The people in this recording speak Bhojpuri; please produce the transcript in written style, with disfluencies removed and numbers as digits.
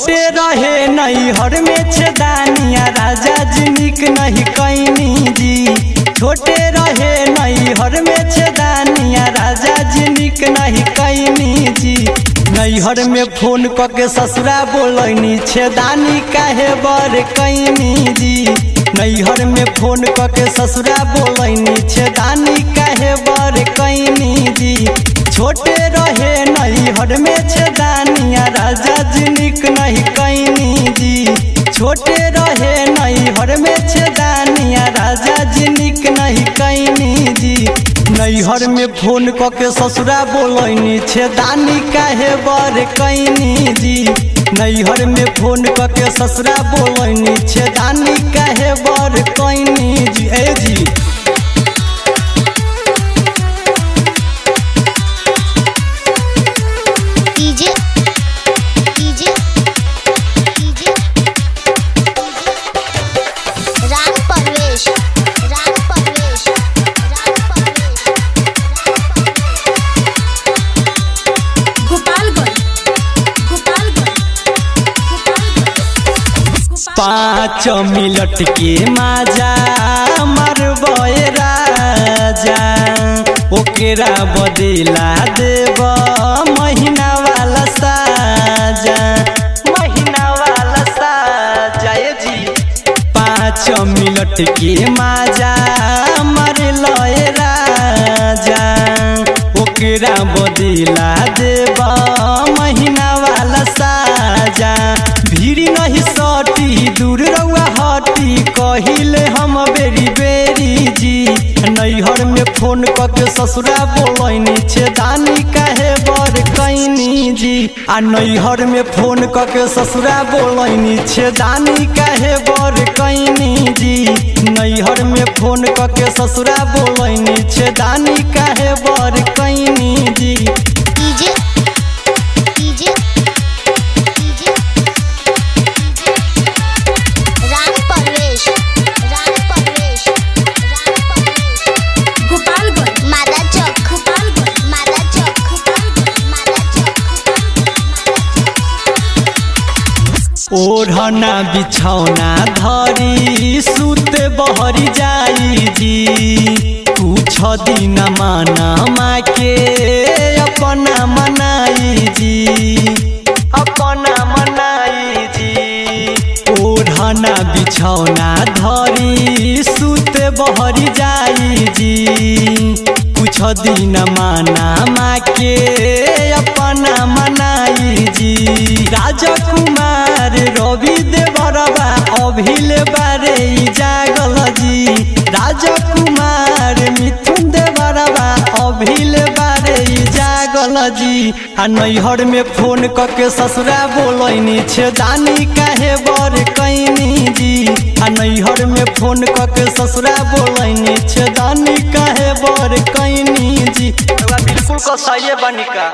छोटे रहे नैहर में छेदानिया राजा जी निक नहीं कैनी जी। छोटे रहे नैहर में छेदानिया राजा जी निक नहीं कैनी जी। नैहर में फोन करके ससुरा बोलैनी छेदानी काहे बर कैनी जी। नैहर में फोन करके ससुरा बोलैनी छेदानी काहे बर कैनी जी। छोटे रहे नैहर में छेदानिया राजा जी निक नहीं कैनी जी। छोटे रहे नैहर में छेदानिया राजा जी निक नहीं कैनी जी। नैहर में फोन करके ससुरा बोलैनी छेदानी काहे बर कैनी जी। नैहर में फोन करके ससुरा बोलैनी छेदानी काहे बर कैनी जी। ए जी पाँच मिनट के माजा मरबे राजा ओकरा बदला देव महीना वाला साजा। महीना वाला साजा जी 5 मिनट के माजा मरले राजा ओकरा बदला देव महीना वाला साजा। भीड़ नहीं सटी दूर रउआ हटी कहिले हम बेरी बेरी जी। नैहर में फोन करके ससुरा बोलैनी छेदानी काहे बर कैनी जी। आ नैहर में फोन करके ससुरा बोलैनी छेदानी काहे बर कैनी जी। नैहर में फोन करके ससुरा बोलैनी छेदानी काहे बर कैनी जी। ओढ़ना बिछौना धरी सुत बहरी जाई जी। कुछ दिन मना के अपना मनाई जी। अपना मनाई जी। ओढ़ना बिछौना धरी सुत बहरी जाई जी। कुछ दिन मना के अपना मनाई जी। राजकुमार रवि देवरबा अभिले बारे जागल जी। राजकुमार मिथुन देवरबा अभिले बारे जागल जी। आ नैहर में फोन करके ससुरा बोलैनी छेदानी काहे बर कैनी जी। आ नैहर में फोन करके ससुरा बोलैनी छेदानी काहे बर कैनी जी। बिल्कुल कसैये बनिका।